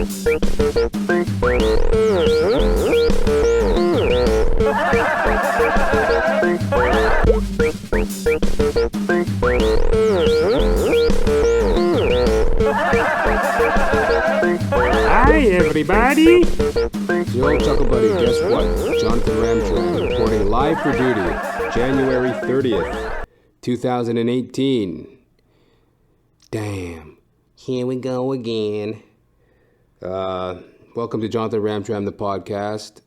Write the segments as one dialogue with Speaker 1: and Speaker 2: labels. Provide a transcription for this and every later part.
Speaker 1: Hi, everybody.
Speaker 2: Yo, Chuckle Buddy, guess what? Johnathan Ramcharan reporting live for duty, January 30th, 2018. Damn. Here we go again. Welcome to Johnathan Ramcharan, the podcast.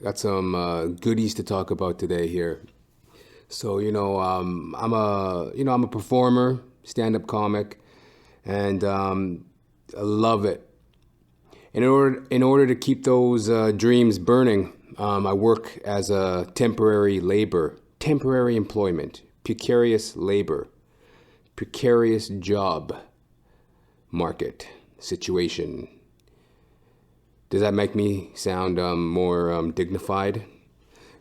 Speaker 2: Got some goodies to talk about today here. So, I'm a performer, stand-up comic, and I love it. In order to keep those dreams burning, I work as a temporary employment, precarious labor, precarious job market situation. Does that make me sound more dignified?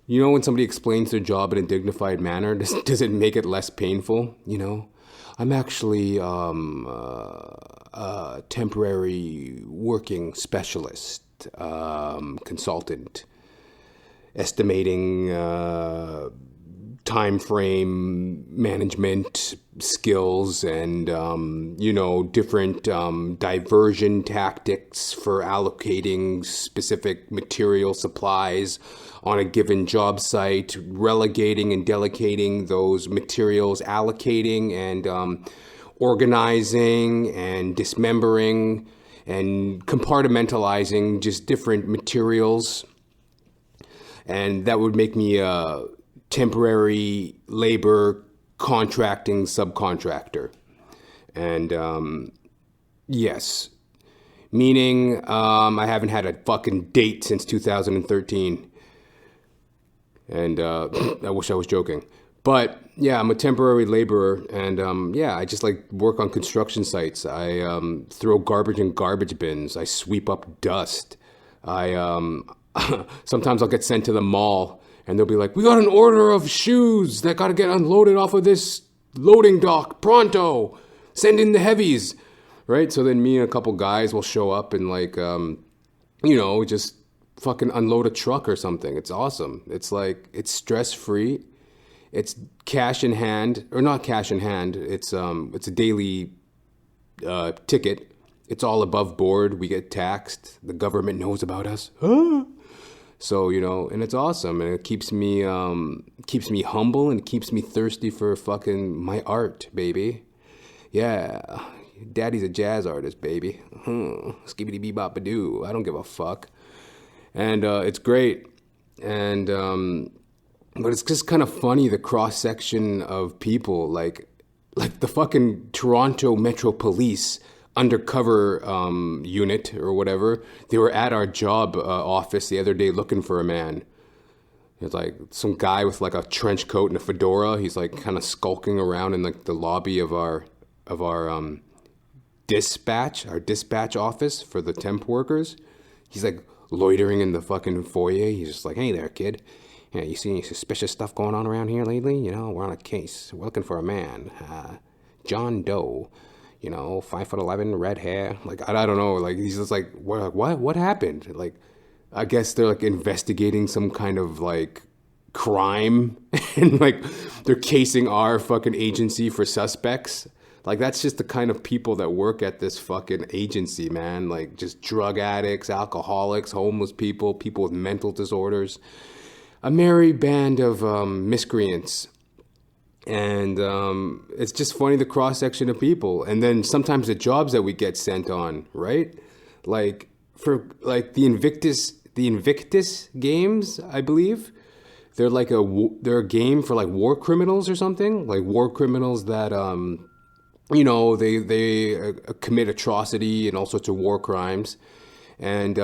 Speaker 2: You know, when somebody explains their job in a dignified manner, does it make it less painful? I'm actually a temporary working specialist, consultant, estimating time frame management skills and, different diversion tactics for allocating specific material supplies on a given job site, relegating and delegating those materials, allocating and organizing and dismembering and compartmentalizing just different materials. And that would make me a temporary labor contracting subcontractor. And yes, meaning I haven't had a fucking date since 2013. And I wish I was joking. But yeah, I'm a temporary laborer, and I just like work on construction sites. I throw garbage in garbage bins. I sweep up dust. I sometimes I'll get sent to the mall, and they'll be like, "We got an order of shoes that got to get unloaded off of this loading dock pronto. Send in the heavies." Right? So then me and a couple guys will show up and just fucking unload a truck or something. It's awesome. It's like, it's stress-free. It's cash in hand, or not cash in hand. It's a daily ticket. It's all above board. We get taxed. The government knows about us. So, and it's awesome. And it keeps me humble and keeps me thirsty for fucking my art, baby. Yeah. Daddy's a jazz artist, baby. Skibbity bebop badoo. I don't give a fuck. And it's great. And but it's just kind of funny, the cross-section of people, like the fucking Toronto Metro Police undercover unit or whatever. They were at our job office the other day looking for a man. It's like some guy with like a trench coat and a fedora. He's like kind of skulking around in like the lobby of our dispatch office for the temp workers. He's like loitering in the fucking foyer. He's just like, "Hey there, kid. Yeah, you see any suspicious stuff going on around here lately? We're on a case. We're looking for a man. John Doe. 5'11", red hair." Like, I don't know. Like, he's just like, what happened? Like, I guess they're like investigating some kind of like crime and like they're casing our fucking agency for suspects. Like, that's just the kind of people that work at this fucking agency, man. Like, just drug addicts, alcoholics, homeless people with mental disorders. A merry band of miscreants. And it's just funny, the cross-section of people. And then sometimes the jobs that we get sent on, right? Like, for like the Invictus games, I believe. They're like they're a game for like war criminals or something. Like war criminals that... they commit atrocity and all sorts of war crimes and,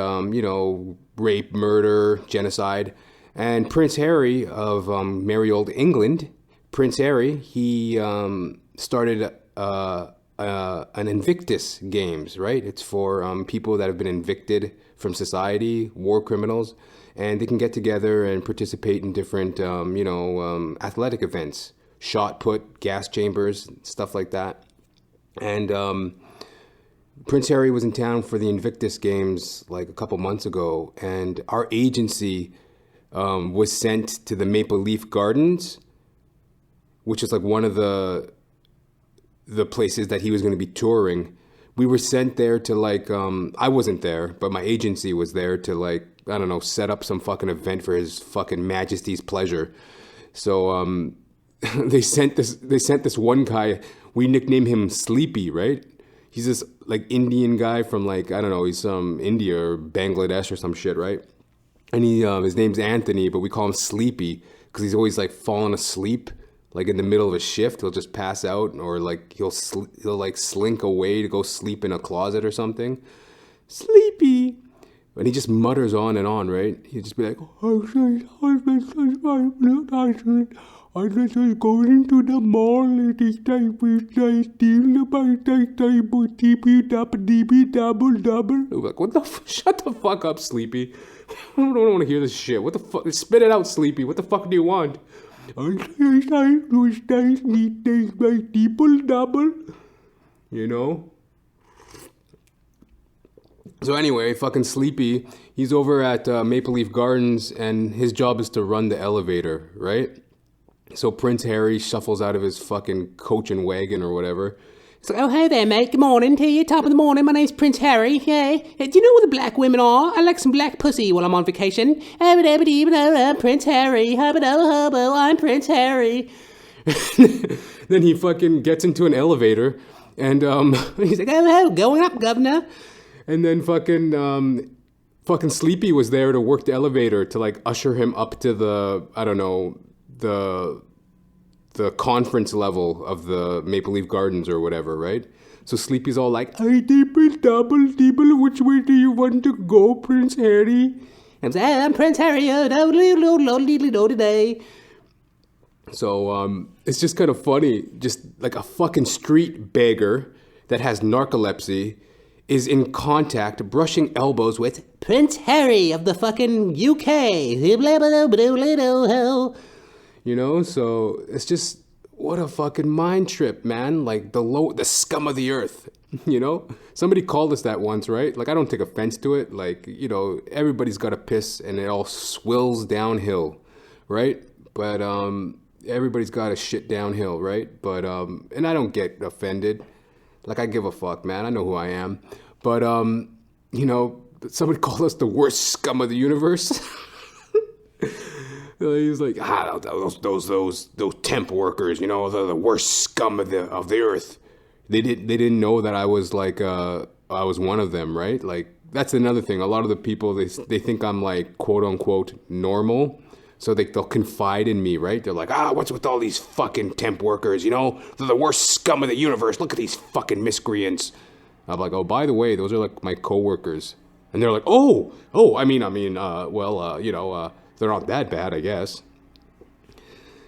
Speaker 2: rape, murder, genocide. And Prince Harry of merry old England, Prince Harry, he started an Invictus Games, right? It's for people that have been evicted from society, war criminals, and they can get together and participate in different, athletic events, shot put, gas chambers, stuff like that. And Prince Harry was in town for the Invictus Games like a couple months ago, and our agency was sent to the Maple Leaf Gardens, which is like one of the places that he was going to be touring. We were sent there to like, I wasn't there, but my agency was there to like, I don't know, set up some fucking event for his fucking majesty's pleasure. So they sent this one guy, we nicknamed him Sleepy, right? He's this like Indian guy from like, I don't know, he's from India or Bangladesh or some shit, right? And his name's Anthony, but we call him Sleepy because he's always like falling asleep. Like in the middle of a shift, he'll just pass out, or like he'll like slink away to go sleep in a closet or something. Sleepy, and he just mutters on and on, right? He'd just be like, I was going to the mall and this time double. Like, what the? Shut the fuck up, Sleepy. I don't want to hear this shit. What the fuck? Spit it out, Sleepy. What the fuck do you want? You know? So anyway, fucking Sleepy, he's over at Maple Leaf Gardens, and his job is to run the elevator, right? So Prince Harry shuffles out of his fucking coach and wagon or whatever. It's like, oh, hey there, mate. Good morning to you. Top of the morning. My name's Prince Harry. Yeah. Do you know where the black women are? I like some black pussy while I'm on vacation. Prince Harry. I'm Prince Harry. Then he fucking gets into an elevator, and he's like, oh, going up, governor. And then fucking Sleepy was there to work the elevator to like usher him up to the, I don't know, the conference level of the Maple Leaf Gardens or whatever, right? So Sleepy's all like, I double, which way do you want to go, Prince Harry? And I'm Prince Harry, today. So it's just kind of funny, just like a fucking street beggar that has narcolepsy is in contact, brushing elbows with Prince Harry of the fucking UK. You know, so it's just, what a fucking mind trip, man. Like the scum of the earth, you know? Somebody called us that once, right? Like, I don't take offense to it. Like, you know, everybody's got to piss and it all swills downhill, right? But everybody's got to shit downhill, right? But, and I don't get offended. Like, I give a fuck, man. I know who I am. But, you know, somebody called us the worst scum of the universe. He's like, those temp workers, you know, they're the worst scum of the earth. They didn't know that I was like I was one of them, right? Like, that's another thing. A lot of the people they think I'm like quote unquote normal, so they'll confide in me, right? They're like, what's with all these fucking temp workers? You know, they're the worst scum of the universe. Look at these fucking miscreants. I'm like, oh, by the way, those are like my coworkers, and they're like, I mean, you know. They're not that bad, I guess.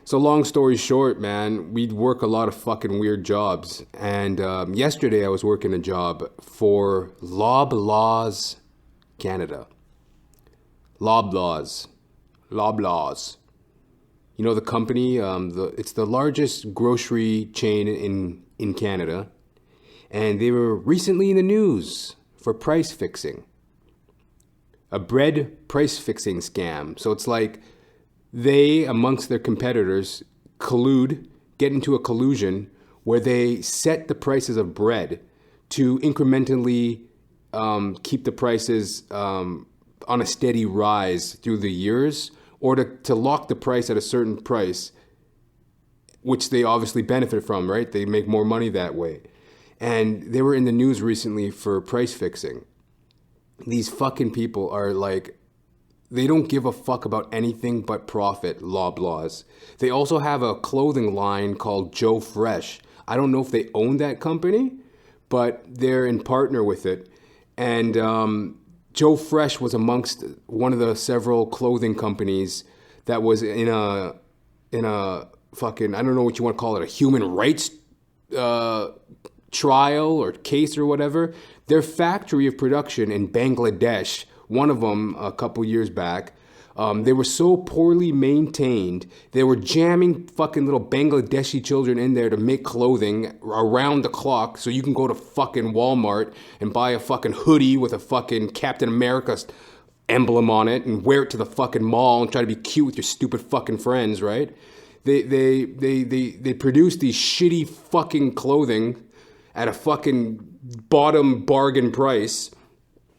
Speaker 2: So long story short, man, we'd work a lot of fucking weird jobs. And yesterday I was working a job for Loblaws Canada. Loblaws. You know the company? It's the largest grocery chain in Canada. And they were recently in the news for price fixing. A bread price fixing scam. So it's like they, amongst their competitors, get into a collusion where they set the prices of bread to incrementally keep the prices on a steady rise through the years, or to lock the price at a certain price, which they obviously benefit from, right? They make more money that way. And they were in the news recently for price fixing. These fucking people are like, they don't give a fuck about anything but profit, Loblaws. They also have a clothing line called Joe Fresh. I don't know if they own that company, but they're in partner with it. And Joe Fresh was amongst one of the several clothing companies that was in a fucking, I don't know what you want to call it, a human rights trial or case or whatever. Their factory of production in Bangladesh, one of them a couple years back, They were so poorly maintained. They were jamming fucking little Bangladeshi children in there to make clothing around the clock so you can go to fucking Walmart and buy a fucking hoodie with a fucking Captain America emblem on it and wear it to the fucking mall and try to be cute with your stupid fucking friends, right? They produce these shitty fucking clothing at a fucking bottom bargain price.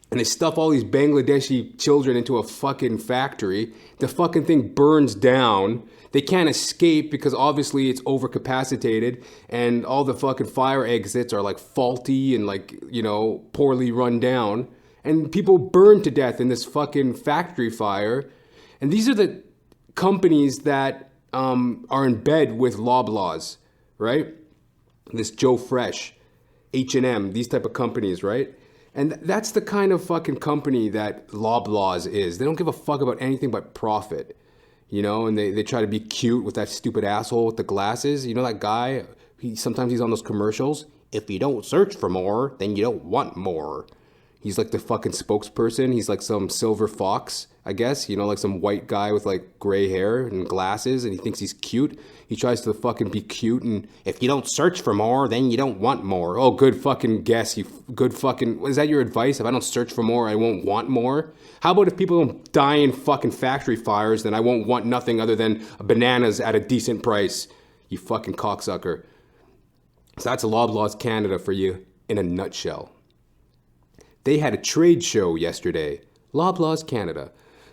Speaker 2: And they stuff all these Bangladeshi children into a fucking factory. The fucking thing burns down. They can't escape because obviously it's overcapacitated. And all the fucking fire exits are like faulty and like, poorly run down. And people burn to death in this fucking factory fire. And these are the companies that are in bed with Loblaws, right? This Joe Fresh, H&M, these type of companies, right? And that's the kind of fucking company that Loblaws is. They don't give a fuck about anything but profit, and they try to be cute with that stupid asshole with the glasses. You know that guy? Sometimes he's on those commercials. If you don't search for more, then you don't want more. He's like the fucking spokesperson. He's like some silver fox, I guess. Like some white guy with like gray hair and glasses, and he thinks he's cute. He tries to fucking be cute, and if you don't search for more, then you don't want more. Oh, good fucking guess. Is that your advice? If I don't search for more, I won't want more? How about if people don't die in fucking factory fires, then I won't want nothing other than bananas at a decent price? You fucking cocksucker. So that's Loblaws Canada for you in a nutshell. They had a trade show yesterday, Loblaws Canada.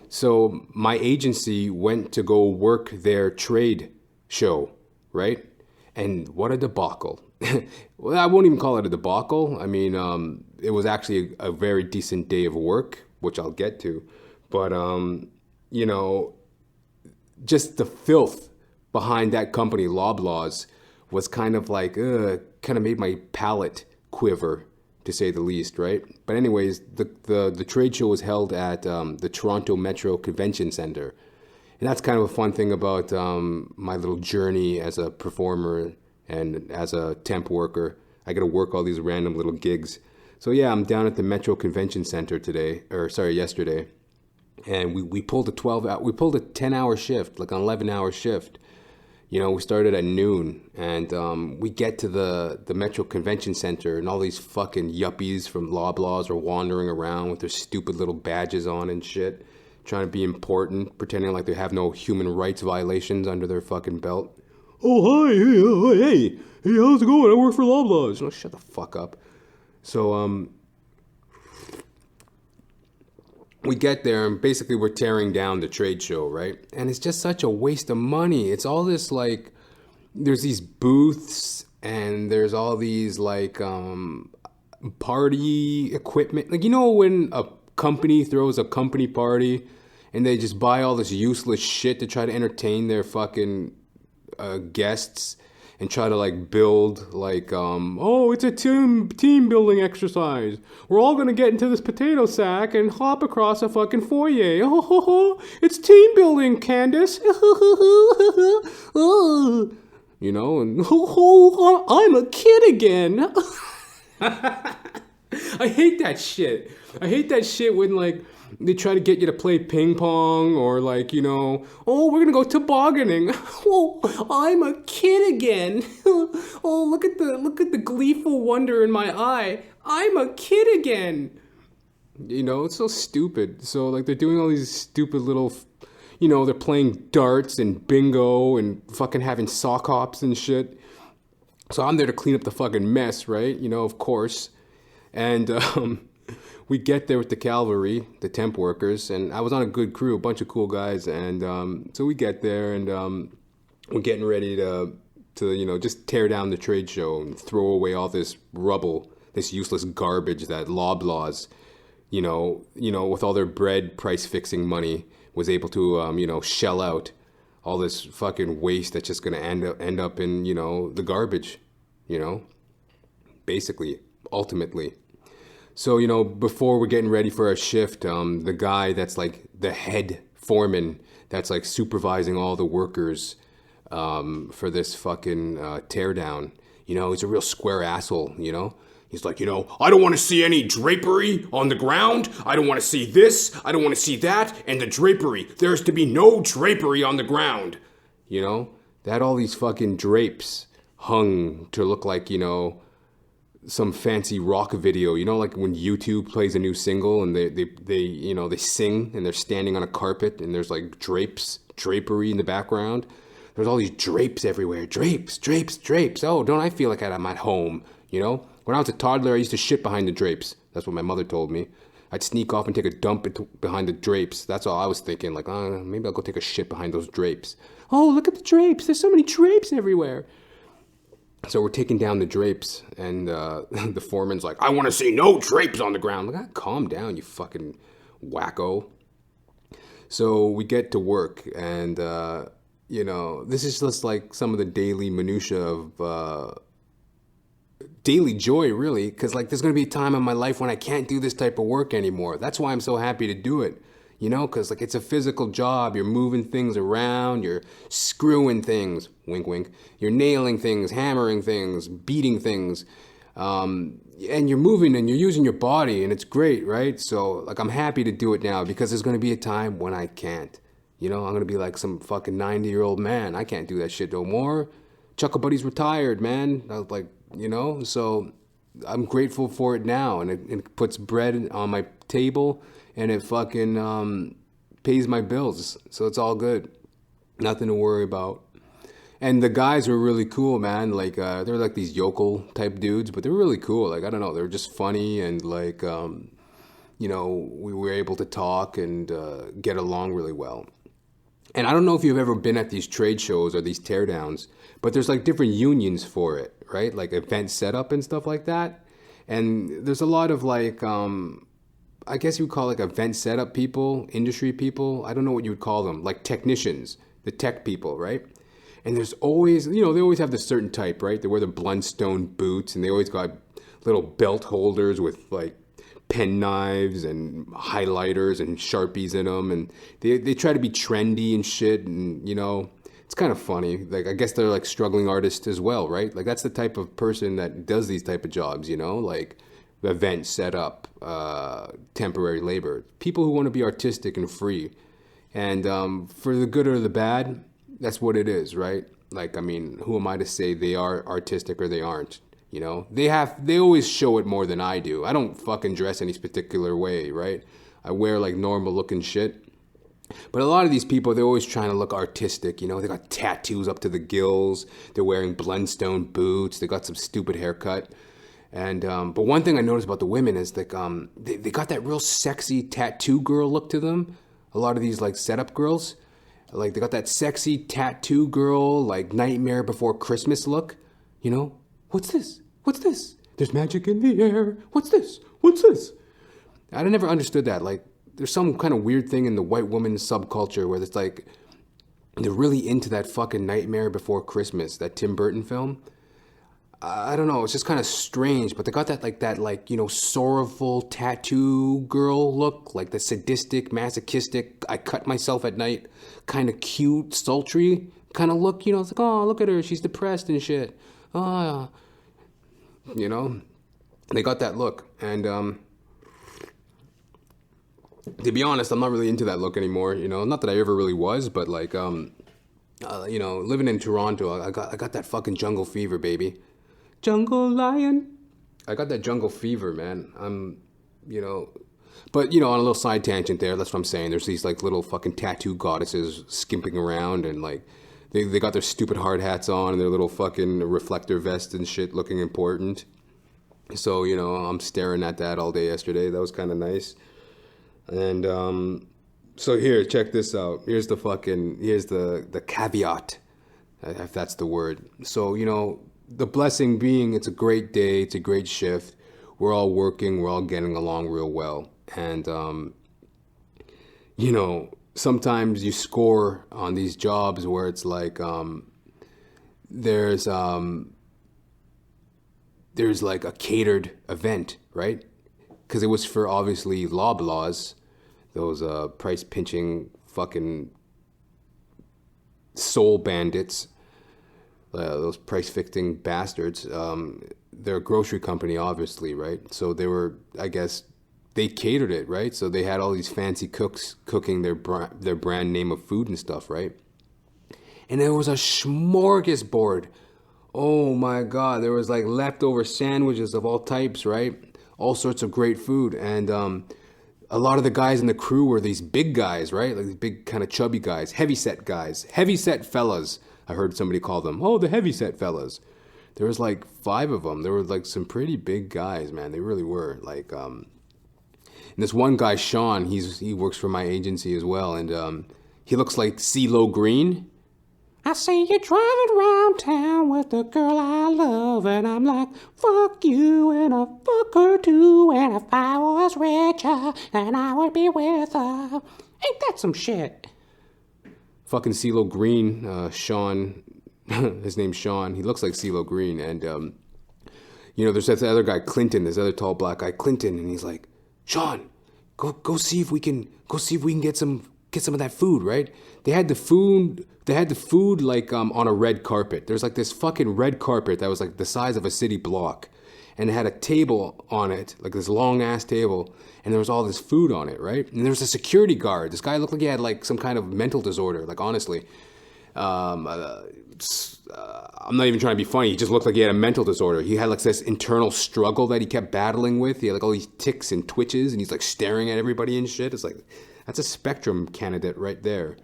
Speaker 2: So my agency went to go work their trade show, right? And what a debacle. Well, I won't even call it a debacle. I mean, it was actually a very decent day of work, which I'll get to. But, just the filth behind that company, Loblaws, was kind of like, kind of made my palate quiver, to say the least, right? But anyways, the trade show was held at the Toronto Metro Convention Center. And that's kind of a fun thing about my little journey as a performer and as a temp worker. I got to work all these random little gigs. So yeah, I'm down at the Metro Convention Center yesterday. And we pulled a 10-hour shift, like an 11-hour shift. We started at noon, and we get to the Metro Convention Center, and all these fucking yuppies from Loblaws are wandering around with their stupid little badges on and shit, trying to be important, pretending like they have no human rights violations under their fucking belt. Oh, hi, hey, how's it going? I work for Loblaws. Shut the fuck up. So, we get there, and basically we're tearing down the trade show, right? And it's just such a waste of money. It's all this, like, there's these booths, and there's all these, like, party equipment. Like, when a company throws a company party, and they just buy all this useless shit to try to entertain their fucking guests, and try to like build like, it's a team building exercise. We're all going to get into this potato sack and hop across a fucking foyer. It's team building, Candace. And I'm a kid again. I hate that shit. I hate that shit when like they try to get you to play ping pong or like, we're going to go tobogganing. Oh, I'm a kid again. Oh, look at the gleeful wonder in my eye. I'm a kid again. It's so stupid. So like they're doing all these stupid little, they're playing darts and bingo and fucking having sock hops and shit. So I'm there to clean up the fucking mess, right? Of course. And, we get there with the cavalry, the temp workers, and I was on a good crew, a bunch of cool guys, and so we get there, and we're getting ready to just tear down the trade show and throw away all this rubble, this useless garbage that Loblaws, with all their bread price fixing money, was able to, shell out all this fucking waste that's just going to end up in, the garbage, basically, ultimately. So, before we're getting ready for our shift, the guy that's like the head foreman that's like supervising all the workers for this fucking teardown, he's a real square asshole, He He's like, I don't want to see any drapery on the ground. I don't want to see this. I don't want to see that. And the drapery. There's to be no drapery on the ground. They had all these fucking drapes hung to look like, some fancy rock video. Like when YouTube plays a new single and they sing and they're standing on a carpet and there's like drapery in the background. There's all these drapes everywhere. Drapes. Oh, don't I feel like I'm at home, When I was a toddler, I used to shit behind the drapes. That's what my mother told me. I'd sneak off and take a dump behind the drapes. That's all I was thinking. Like, maybe I'll go take a shit behind those drapes. Oh, look at the drapes. There's so many drapes everywhere. So we're taking down the drapes, and the foreman's like, I want to see no drapes on the ground. Like, calm down, you fucking wacko. So we get to work, and, this is just like some of the daily minutia of daily joy, really, because like there's going to be a time in my life when I can't do this type of work anymore. That's why I'm so happy to do it, because like it's a physical job. You're moving things around, you're screwing things, wink wink, you're nailing things, hammering things, beating things, and you're moving and you're using your body, and it's great, right? So like I'm happy to do it now, because there's going to be a time when I can't. I'm going to be like some fucking 90-year-old man. I can't do that shit no more. Chuckle Buddy's retired, man. I was like, so I'm grateful for it now, and it puts bread on my table, and it fucking pays my bills, so it's all good. Nothing to worry about. And the guys were really cool, man. Like, they're like these yokel type dudes, but they're really cool. Like, I don't know, they're just funny, and like, we were able to talk and get along really well. And I don't know if you've ever been at these trade shows or these teardowns, but there's like different unions for it, right? Like event setup and stuff like that. And there's a lot of like, I guess you would call like event setup people, industry people. I don't know what you would call them, like technicians, the tech people, right? And there's always, they always have this certain type, right? They wear the Blundstone boots, and they always got little belt holders with like pen knives and highlighters and Sharpies in them, and they try to be trendy and shit, and it's kind of funny. Like, I guess they're like struggling artists as well, right? Like, that's the type of person that does these type of jobs, like event setup, temporary labor, people who want to be artistic and free, and for the good or the bad, that's what it is, right? Like, I mean, who am I to say they are artistic or they aren't? They always show it more than I do. I don't fucking dress any particular way, right? I wear like normal looking shit. But a lot of these people, they're always trying to look artistic, They got tattoos up to the gills. They're wearing Blundstone boots. They got some stupid haircut. And, but one thing I noticed about the women is like, they got that real sexy tattoo girl look to them. A lot of these like setup girls, like they got that sexy tattoo girl, like Nightmare Before Christmas look, What's this? What's this? There's magic in the air. What's this? What's this? I never understood that. Like, there's some kind of weird thing in the white woman subculture where it's like, they're really into that fucking Nightmare Before Christmas, that Tim Burton film. I don't know. It's just kind of strange, but they got that sorrowful tattoo girl look, like the sadistic, masochistic, I cut myself at night, kind of cute, sultry kind of look. It's like, oh, look at her. She's depressed and shit. Oh, they got that look. And to be honest, I'm not really into that look anymore. Not that I ever really was, but like, living in Toronto, I got that fucking jungle fever, baby. Jungle lion. I got that jungle fever, man. But, on a little side tangent there, that's what I'm saying. There's these like little fucking tattoo goddesses skimping around, and like, They got their stupid hard hats on and their little fucking reflector vests and shit looking important. So, I'm staring at that all day yesterday. That was kind of nice. And so here, check this out. Here's the caveat, if that's the word. So, the blessing being it's a great day, it's a great shift. We're all working, we're all getting along real well. And, sometimes you score on these jobs where it's like there's like a catered event, right? Because it was for obviously Loblaws, those price pinching fucking soul bandits, those price fixing bastards. they're a grocery company, obviously, right? So they were, I guess, they catered it, right? So they had all these fancy cooks cooking their brand name of food and stuff, right? And there was a smorgasbord. Oh my God, there was like leftover sandwiches of all types, right? All sorts of great food. And a lot of the guys in the crew were these big guys, right? Like these big kind of chubby guys, heavyset guys, heavyset fellas. I heard somebody call them, oh, the heavyset fellas. There was like 5 of them. There were like some pretty big guys, man. They really were. Like, and this one guy, Sean, he works for my agency as well. And he looks like CeeLo Green. I see you driving around town with the girl I love, and I'm like, fuck you and a fuck her too, and if I was richer, then I would be with her. Ain't that some shit? Fucking CeeLo Green, Sean, his name's Sean, he looks like CeeLo Green, and, there's this other guy, Clinton, this other tall black guy, Clinton, and he's like, Sean, go see if we can get some of that food, right? They had the food like on a red carpet. There's like this fucking red carpet that was like the size of a city block, and it had a table on it, like this long ass table, and there was all this food on it, right? And there was a security guard. This guy looked like he had like some kind of mental disorder. Like honestly, I'm not even trying to be funny. He just looked like he had a mental disorder. He had like this internal struggle that he kept battling with. He had like all these tics and twitches, and he's like staring at everybody and shit. It's like, that's a spectrum candidate right there.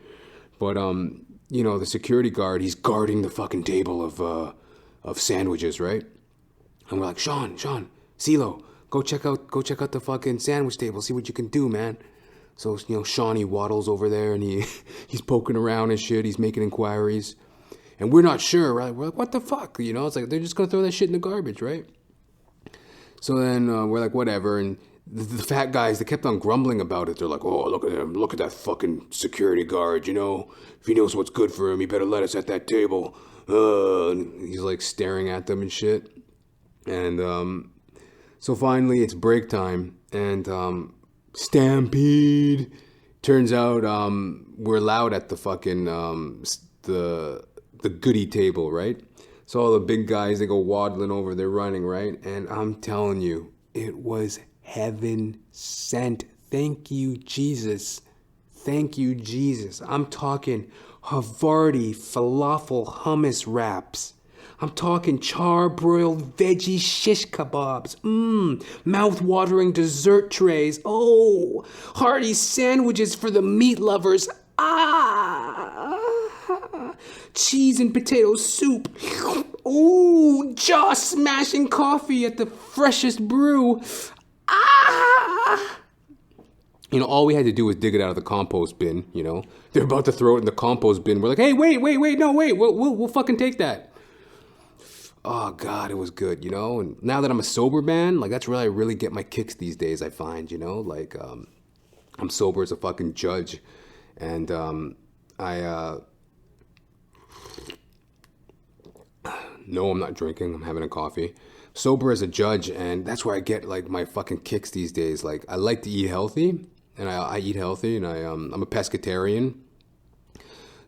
Speaker 2: But, the security guard, he's guarding the fucking table of sandwiches, right? And we're like, Sean, CeeLo, go check out the fucking sandwich table, see what you can do, man. So, Sean, he waddles over there and he's poking around and shit. He's making inquiries. And we're not sure, right? We're like, what the fuck? It's like, they're just going to throw that shit in the garbage, right? So then we're like, whatever. And the fat guys, they kept on grumbling about it. They're like, oh, look at him. Look at that fucking security guard, If he knows what's good for him, he better let us at that table. And he's like staring at them and shit. And so finally it's break time. And stampede. Turns out we're allowed at the fucking, the goodie table, right? So all the big guys, they go waddling over, they're running, right? And I'm telling you, it was heaven sent. Thank you, Jesus. Thank you, Jesus. I'm talking Havarti falafel hummus wraps. I'm talking char-broiled veggie shish kebabs. Mouth-watering dessert trays. Oh, hearty sandwiches for the meat lovers. Cheese and potato soup. Ooh, jaw-smashing coffee at the freshest brew. All we had to do was dig it out of the compost bin, They're about to throw it in the compost bin. We're like, hey, wait, no, wait, we'll fucking take that. Oh, God, it was good, And now that I'm a sober man, like, that's where I really get my kicks these days, I find, Like, I'm sober as a fucking judge. And no, I'm not drinking. I'm having a coffee. Sober as a judge, and that's where I get like my fucking kicks these days. Like I like to eat healthy, and I eat healthy, and I'm a pescatarian.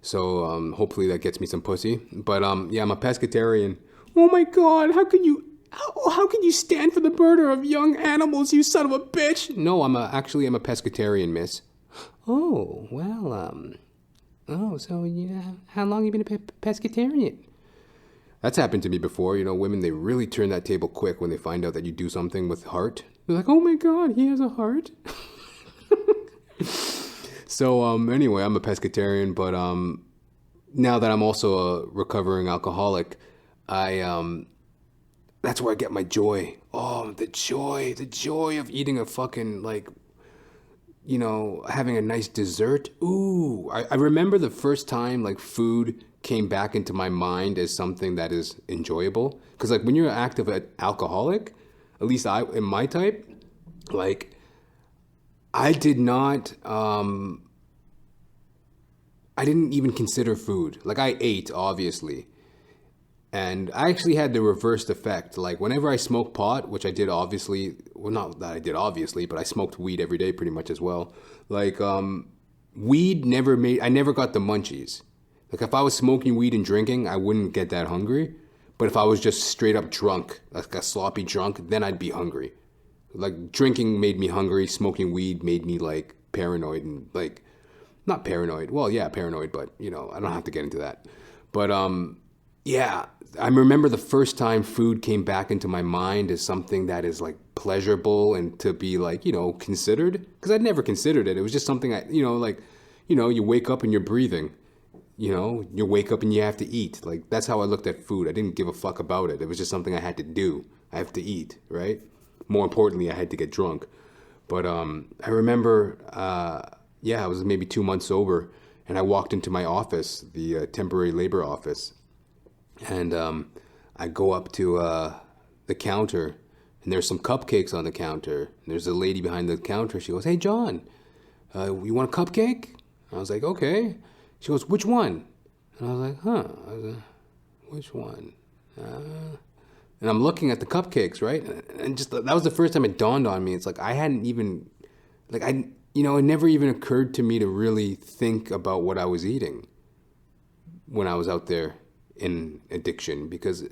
Speaker 2: So hopefully that gets me some pussy. But yeah, I'm a pescatarian. Oh my God, how can you stand for the murder of young animals, you son of a bitch? No, I'm a pescatarian, miss. Oh well, so how long have you been a pescatarian? That's happened to me before. Women, they really turn that table quick when they find out that you do something with heart. They're like, oh my God, he has a heart. So, anyway, I'm a pescatarian, but now that I'm also a recovering alcoholic, that's where I get my joy. Oh, the joy of eating a fucking, like, having a nice dessert. Ooh, I remember the first time, like, food came back into my mind as something that is enjoyable. Because, like, when you're an active alcoholic, at least in my type, like, I didn't even consider food. Like, I ate, obviously. And I actually had the reversed effect. Like, whenever I smoked pot, which I did obviously, well, not that I did obviously, but I smoked weed every day pretty much as well. Like, weed I never got the munchies. Like, if I was smoking weed and drinking, I wouldn't get that hungry. But if I was just straight up drunk, like a sloppy drunk, then I'd be hungry. Like drinking made me hungry. Smoking weed made me like paranoid and like, not paranoid. Well, yeah, paranoid, but you know, I don't have to get into that. But yeah, I remember the first time food came back into my mind as something that is like pleasurable and to be like, you know, considered. Because I'd never considered it. It was just something you wake up and you're breathing. You know, you wake up and you have to eat. Like, that's how I looked at food. I didn't give a fuck about it. It was just something I had to do. I have to eat, right? More importantly, I had to get drunk. But I remember, I was maybe 2 months sober, and I walked into my office, the temporary labor office, and I go up to the counter, and there's some cupcakes on the counter. And there's a lady behind the counter. She goes, "Hey, John, you want a cupcake?" I was like, "Okay." She goes, "Which one?" And I was like, "Huh." I was like, "Which one?" And I'm looking at the cupcakes, right? And just that was the first time it dawned on me. It's like I hadn't even, like it never even occurred to me to really think about what I was eating when I was out there in addiction, because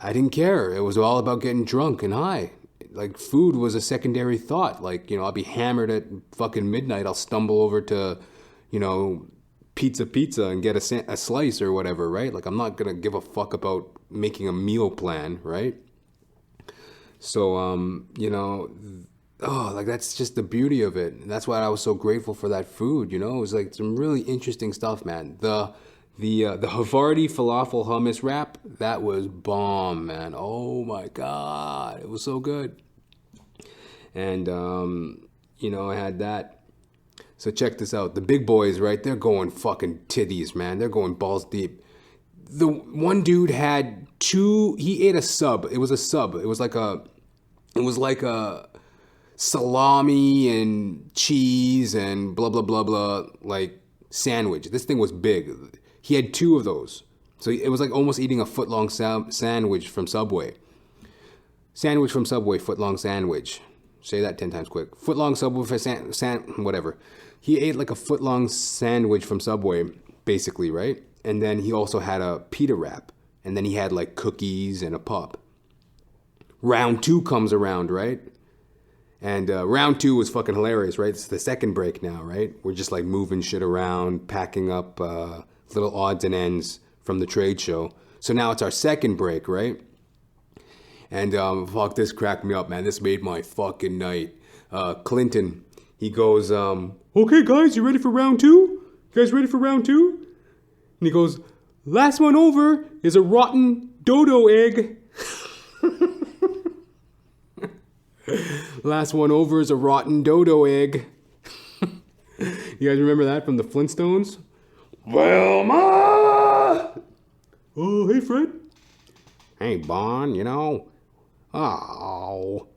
Speaker 2: I didn't care. It was all about getting drunk and high. Like food was a secondary thought. Like, I'll be hammered at fucking midnight. I'll stumble over to, pizza and get a slice or whatever, right? Like, I'm not going to give a fuck about making a meal plan, right? So, that's just the beauty of it. And that's why I was so grateful for that food, It was like some really interesting stuff, man. The Havarti falafel hummus wrap, that was bomb, man. Oh my God. It was so good. And, I had that. So check this out. The big boys, right? They're going fucking titties, man. They're going balls deep. The one dude had he ate a sub. It was a sub. It was like a salami and cheese and blah, blah, blah, blah, like sandwich. This thing was big. He had 2 of those. So it was like almost eating a foot-long sandwich from Subway. Sandwich from Subway, foot-long sandwich. Say that 10 times quick. Foot-long Subway for whatever. He ate like a foot-long sandwich from Subway, basically, right? And then he also had a pita wrap. And then he had like cookies and a pop. Round 2 comes around, right? And round 2 was fucking hilarious, right? It's the second break now, right? We're just like moving shit around, packing up little odds and ends from the trade show. So now it's our second break, right? And fuck, this cracked me up, man. This made my fucking night. Clinton, he goes, "Okay, guys, you ready for round 2? You guys ready for round 2? And he goes, "Last one over is a rotten dodo egg." Last one over is a rotten dodo egg. You guys remember that from the Flintstones? Wilma! Oh, hey, Fred. Hey, Bon, Oh.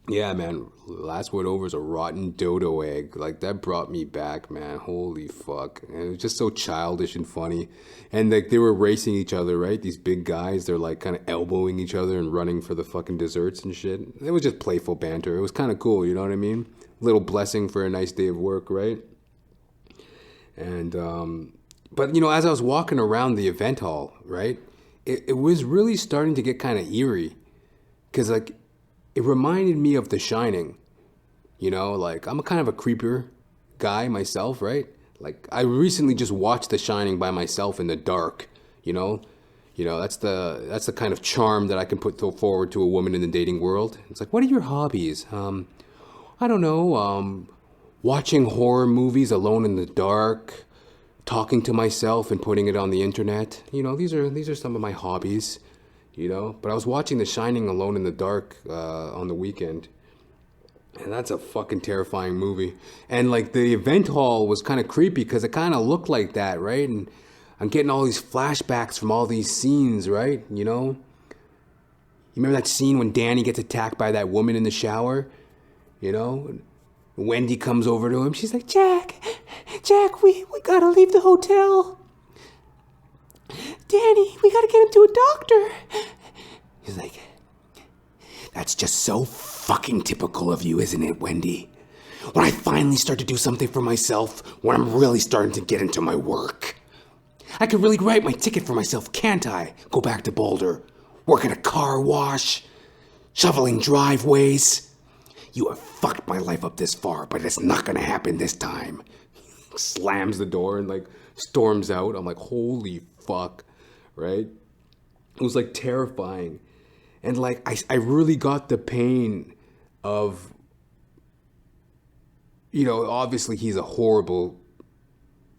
Speaker 2: Yeah, man. Last one over is a rotten dodo egg. Like, that brought me back, man. Holy fuck. And it was just so childish and funny. And, like, they were racing each other, right? These big guys, they're, like, kind of elbowing each other and running for the fucking desserts and shit. It was just playful banter. It was kind of cool, you know what I mean? Little blessing for a nice day of work, right? And, but, as I was walking around the event hall, right? It was really starting to get kind of eerie. Because, like, it reminded me of The Shining. Like, I'm a kind of a creeper guy myself, right? Like, I recently just watched The Shining by myself in the dark, That's the kind of charm that I can put forward to a woman in the dating world. It's like, what are your hobbies? I don't know, watching horror movies alone in the dark, talking to myself and putting it on the internet. These are some of my hobbies. But I was watching The Shining alone in the dark on the weekend. And that's a fucking terrifying movie. And, like, the event hall was kind of creepy because it kind of looked like that, right? And I'm getting all these flashbacks from all these scenes, right? You remember that scene when Danny gets attacked by that woman in the shower? Wendy comes over to him. She's like, Jack, we gotta leave the hotel. Danny, we gotta get him to a doctor. He's like, that's just so fucking typical of you, isn't it, Wendy? When I finally start to do something for myself, when I'm really starting to get into my work, I could really write my ticket for myself, can't I? Go back to Boulder, work at a car wash, shoveling driveways. You have fucked my life up this far, but it's not gonna happen this time. Slams the door and like storms out. I'm like, holy fuck, right? It was like terrifying. And like, I really got the pain of, you know, obviously he's a horrible,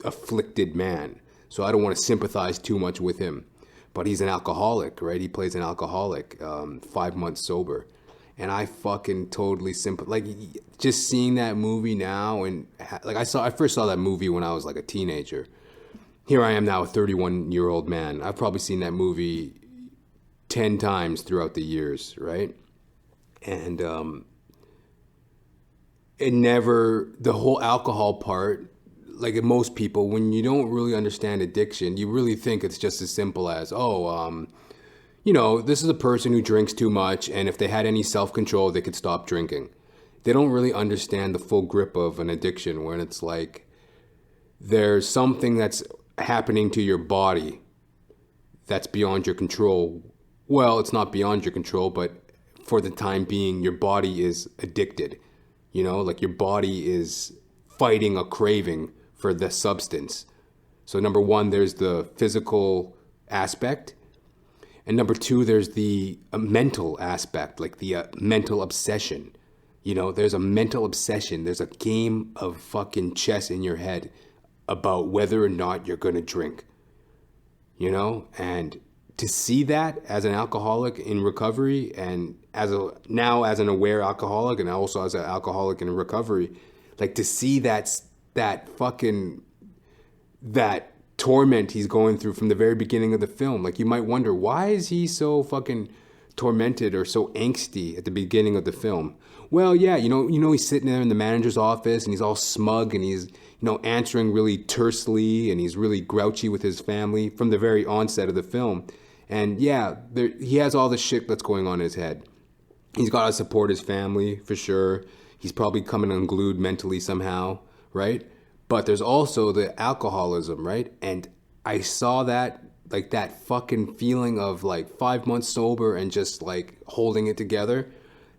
Speaker 2: afflicted man. So I don't want to sympathize too much with him. But he's an alcoholic, right? He plays an alcoholic, 5 months sober. And I fucking totally like just seeing that movie now, and like I first saw that movie when I was like a teenager. Here I am now, a 31-year-old man. I've probably seen that movie 10 times throughout the years, right? And it never, the whole alcohol part, like most people, when you don't really understand addiction, you really think it's just as simple as, you know, this is a person who drinks too much, and if they had any self-control, they could stop drinking. They don't really understand the full grip of an addiction, when it's like there's something that's happening to your body that's beyond your control. Well, it's not beyond your control, but for the time being, your body is addicted. You know, like your body is fighting a craving for the substance. So number one, there's the physical aspect. And number two, there's the mental aspect, like the mental obsession. You know, there's a mental obsession. There's a game of fucking chess in your head about whether or not you're going to drink. You know, and to see that as an alcoholic in recovery, and now as an aware alcoholic, and also as an alcoholic in recovery, like to see that torment he's going through from the very beginning of the film. Like you might wonder, why is he so fucking tormented or so angsty at the beginning of the film? Well, yeah, you know, he's sitting there in the manager's office and he's all smug and he's, you know, answering really tersely and he's really grouchy with his family from the very onset of the film. And yeah, he has all this shit that's going on in his head. He's got to support his family for sure. He's probably coming unglued mentally somehow, right? But there's also the alcoholism, right? And I saw that, like that fucking feeling of like 5 months sober and just like holding it together.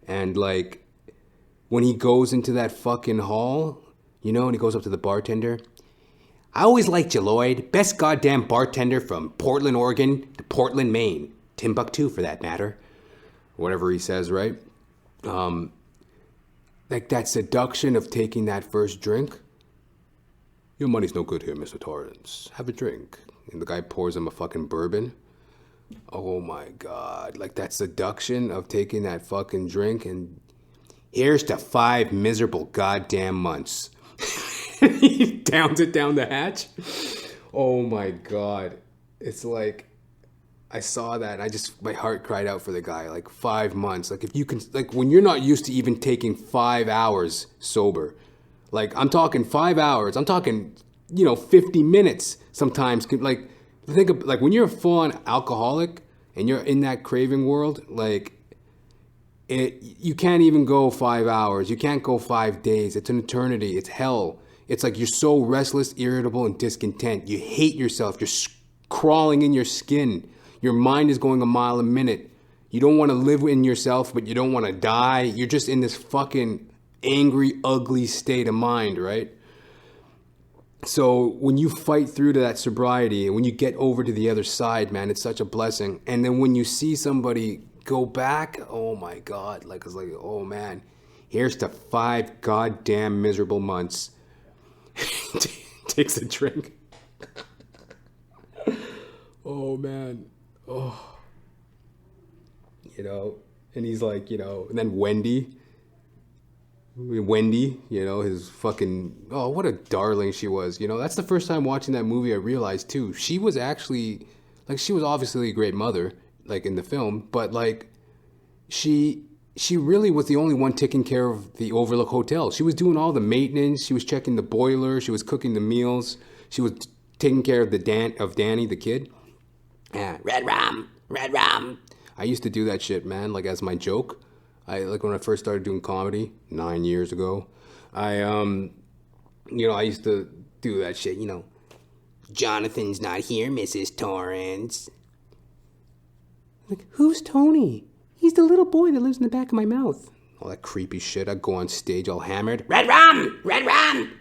Speaker 2: And like when he goes into that fucking hall, you know, and he goes up to the bartender. I always liked you, Lloyd. Best goddamn bartender from Portland, Oregon to Portland, Maine. Timbuktu, for that matter. Whatever he says, right? Like that seduction of taking that first drink. Your money's no good here, Mr. Torrance. Have a drink. And the guy pours him a fucking bourbon. Oh my God. Like that seduction of taking that fucking drink and here's to 5 miserable goddamn months. He downs it down the hatch. Oh my God. It's like, I saw that and my heart cried out for the guy. Like 5 months. Like if you can, like when you're not used to even taking 5 hours sober, like I'm talking 5 hours, I'm talking, you know, 50 minutes sometimes. Like think of, like when you're a full-on alcoholic and you're in that craving world, like you can't even go 5 hours. You can't go 5 days. It's an eternity. It's hell. It's like you're so restless, irritable, and discontent. You hate yourself. You're crawling in your skin. Your mind is going a mile a minute. You don't want to live in yourself, but you don't want to die. You're just in this fucking angry, ugly state of mind, right? So when you fight through to that sobriety and when you get over to the other side, man, it's such a blessing. And then when you see somebody go back, oh my God, like it's like, oh man, here's to 5 goddamn miserable months. Takes a drink. Oh man. Oh. You know, and he's like, you know, and then Wendy, you know, his fucking, oh, what a darling she was. You know, that's the first time watching that movie I realized too. She was actually, like, she was obviously a great mother, like in the film, but like, she really was the only one taking care of the Overlook Hotel. She was doing all the maintenance. She was checking the boiler. She was cooking the meals. She was taking care of Danny, the kid. Yeah, red rum. I used to do that shit, man, like as my joke. Like when I first started doing comedy 9 years ago, I used to do that shit, you know. Jonathan's not here, Mrs. Torrance. Like, who's Tony? He's the little boy that lives in the back of my mouth. All that creepy shit. I'd go on stage all hammered. Red rum! Red rum!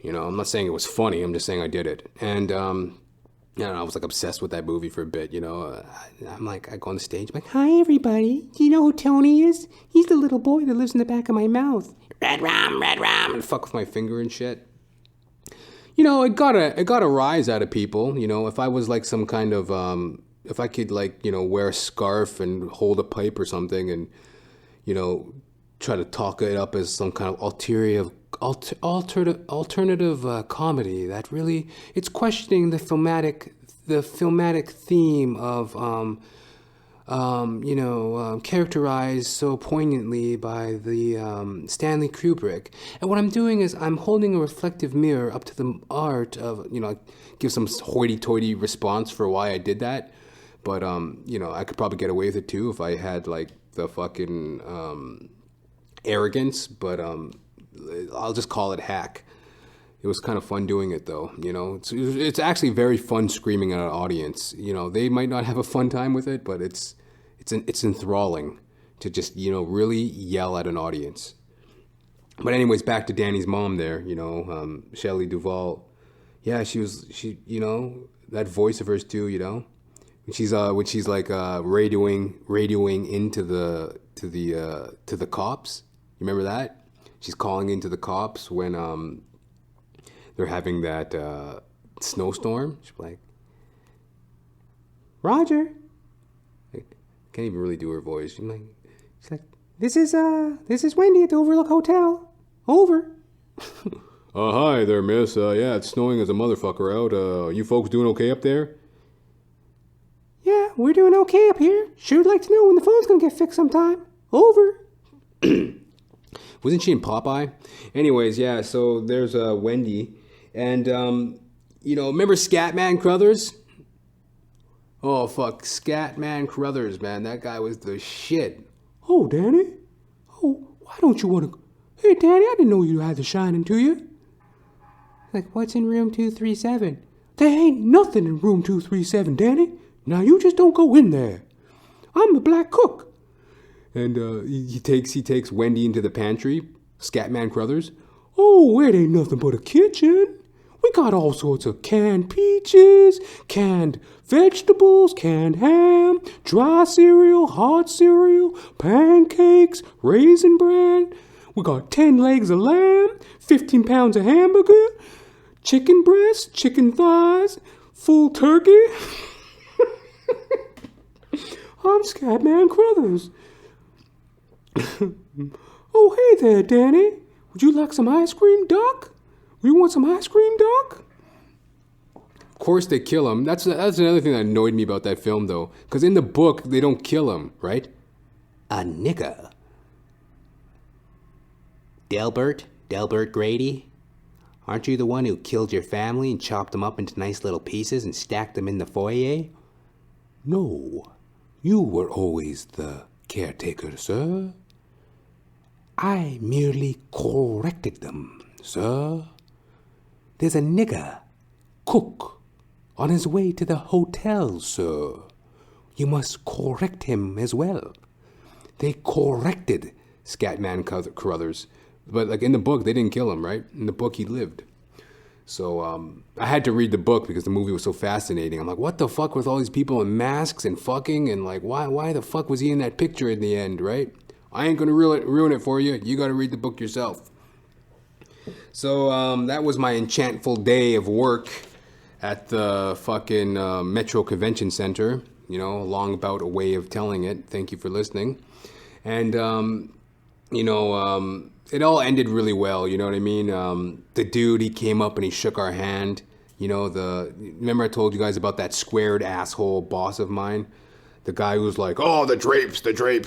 Speaker 2: You know, I'm not saying it was funny. I'm just saying I did it. And, I was like obsessed with that movie for a bit, you know. I'm like, I go on the stage, I'm like, hi everybody. Do you know who Tony is? He's the little boy that lives in the back of my mouth. Red rum! Red rum! And fuck with my finger and shit. You know, it got a rise out of people. You know, if I was like some kind of, if I could like, you know, wear a scarf and hold a pipe or something and, you know, try to talk it up as some kind of alternative comedy that really, it's questioning the filmatic theme of, characterized so poignantly by the Stanley Kubrick. And what I'm doing is I'm holding a reflective mirror up to the art of, you know, give some hoity-toity response for why I did that. But, I could probably get away with it too if I had like the fucking arrogance, but I'll just call it hack. It was kind of fun doing it though, you know. It's actually very fun screaming at an audience. You know, they might not have a fun time with it, but it's enthralling to just, you know, really yell at an audience. But anyways, back to Danny's mom there, you know, Shelley Duvall. Yeah, she you know, that voice of hers too, you know. When she's like radioing into the cops. You remember that? She's calling into the cops when they're having that snowstorm. She's like, Roger. I can't even really do her voice. She's like, this is Wendy at the Overlook Hotel. Over.
Speaker 3: Hi there, miss. Yeah, it's snowing as a motherfucker out. You folks doing okay up there?
Speaker 1: Yeah, we're doing okay up here. Sure would like to know when the phone's gonna get fixed sometime. Over.
Speaker 2: Wasn't she in Popeye? Anyways, yeah, so there's Wendy. And, remember Scatman Crothers? Oh, fuck, Scatman Crothers, man. That guy was the shit.
Speaker 1: Oh, Danny? Oh, why don't you want to... Hey, Danny, I didn't know you had the shining to you. Like, what's in room 237? There ain't nothing in room 237, Danny. Now, you just don't go in there. I'm the black cook.
Speaker 2: And he takes Wendy into the pantry, Scatman Crothers.
Speaker 1: Oh, it ain't nothing but a kitchen. We got all sorts of canned peaches, canned vegetables, canned ham, dry cereal, hot cereal, pancakes, raisin bran. We got 10 legs of lamb, 15 pounds of hamburger, chicken breast, chicken thighs, full turkey. I'm Scatman Crothers. Oh, hey there, Danny. Would you like some ice cream, Doc? You want some ice cream, Doc?
Speaker 2: Of course they kill him. That's another thing that annoyed me about that film, though. Because in the book, they don't kill him, right? A nigger. Delbert Grady? Aren't you the one who killed your family and chopped them up into nice little pieces and stacked them in the foyer?
Speaker 4: No, you were always the caretaker, sir. I merely corrected them, sir. There's a nigger, cook, on his way to the hotel, sir. You must correct him as well.
Speaker 2: They corrected Scatman Crothers. But like in the book, they didn't kill him, right? In the book, he lived. So I had to read the book because the movie was so fascinating. I'm like, what the fuck with all these people in masks and fucking? And like, why the fuck was he in that picture in the end, right? I ain't going to ruin it for you. You got to read the book yourself. So that was my enchantful day of work at the fucking Metro Convention Center. You know, long about a way of telling it. Thank you for listening. And, it all ended really well, you know what I mean? The dude, he came up and he shook our hand. You know, remember I told you guys about that squared asshole boss of mine? The guy who was like, oh, the drapes,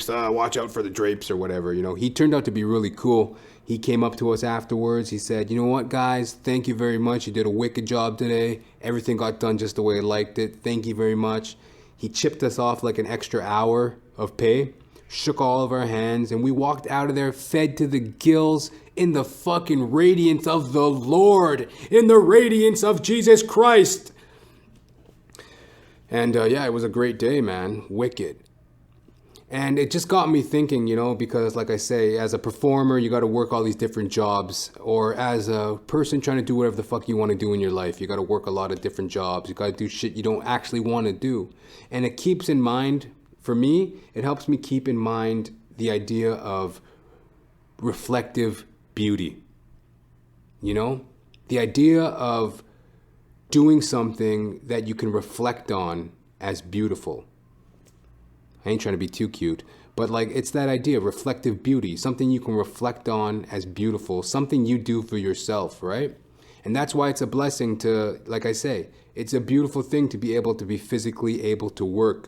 Speaker 2: watch out for the drapes or whatever. You know, he turned out to be really cool. He came up to us afterwards. He said, you know what, guys, thank you very much. You did a wicked job today. Everything got done just the way I liked it. Thank you very much. He chipped us off like an extra hour of pay shook all of our hands, and we walked out of there fed to the gills in the fucking radiance of the Lord, in the radiance of Jesus Christ. And yeah, it was a great day, man. Wicked. And it just got me thinking, because like I say, as a performer, you got to work all these different jobs. Or as a person trying to do whatever the fuck you want to do in your life, you got to work a lot of different jobs. You got to do shit you don't actually want to do. And it keeps in mind, for me, it helps me keep in mind the idea of reflective beauty. The idea of doing something that you can reflect on as beautiful. I ain't trying to be too cute, but it's that idea of reflective beauty, something you can reflect on as beautiful, something you do for yourself, right? And that's why it's a blessing to, like I say, it's a beautiful thing to be able to be physically able to work.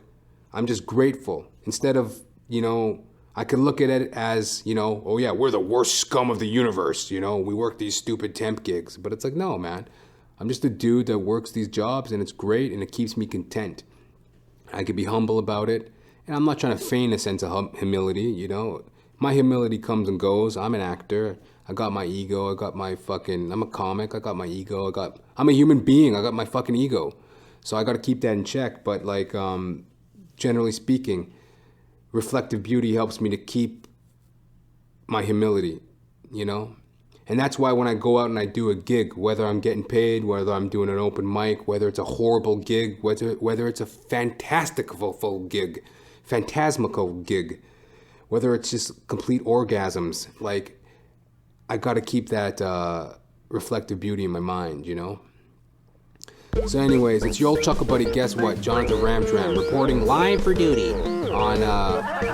Speaker 2: I'm just grateful. Instead of, I could look at it as, oh yeah, we're the worst scum of the universe, we work these stupid temp gigs. But it's no, man, I'm just a dude that works these jobs, and it's great, and it keeps me content. I could be humble about it. And I'm not trying to feign a sense of humility, My humility comes and goes. I'm an actor. I got my ego. I'm a comic. I got my ego. I'm a human being. I got my fucking ego. So I got to keep that in check. But generally speaking, reflective beauty helps me to keep my humility, And that's why when I go out and I do a gig, whether I'm getting paid, whether I'm doing an open mic, whether it's a horrible gig, whether it's a fantastical gig, whether it's just complete orgasms, I got to keep that reflective beauty in my mind, So anyways, it's your old chuckle buddy, guess what? Johnathan Ramcharan, reporting live for duty on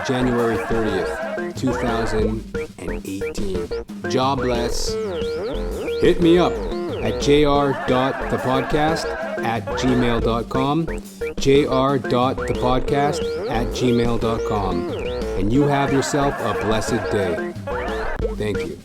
Speaker 2: January 30th, 2018. Jobless. Hit me up at jr.thepodcast@gmail.com, jr.thepodcast@gmail.com, and you have yourself a blessed day. Thank you.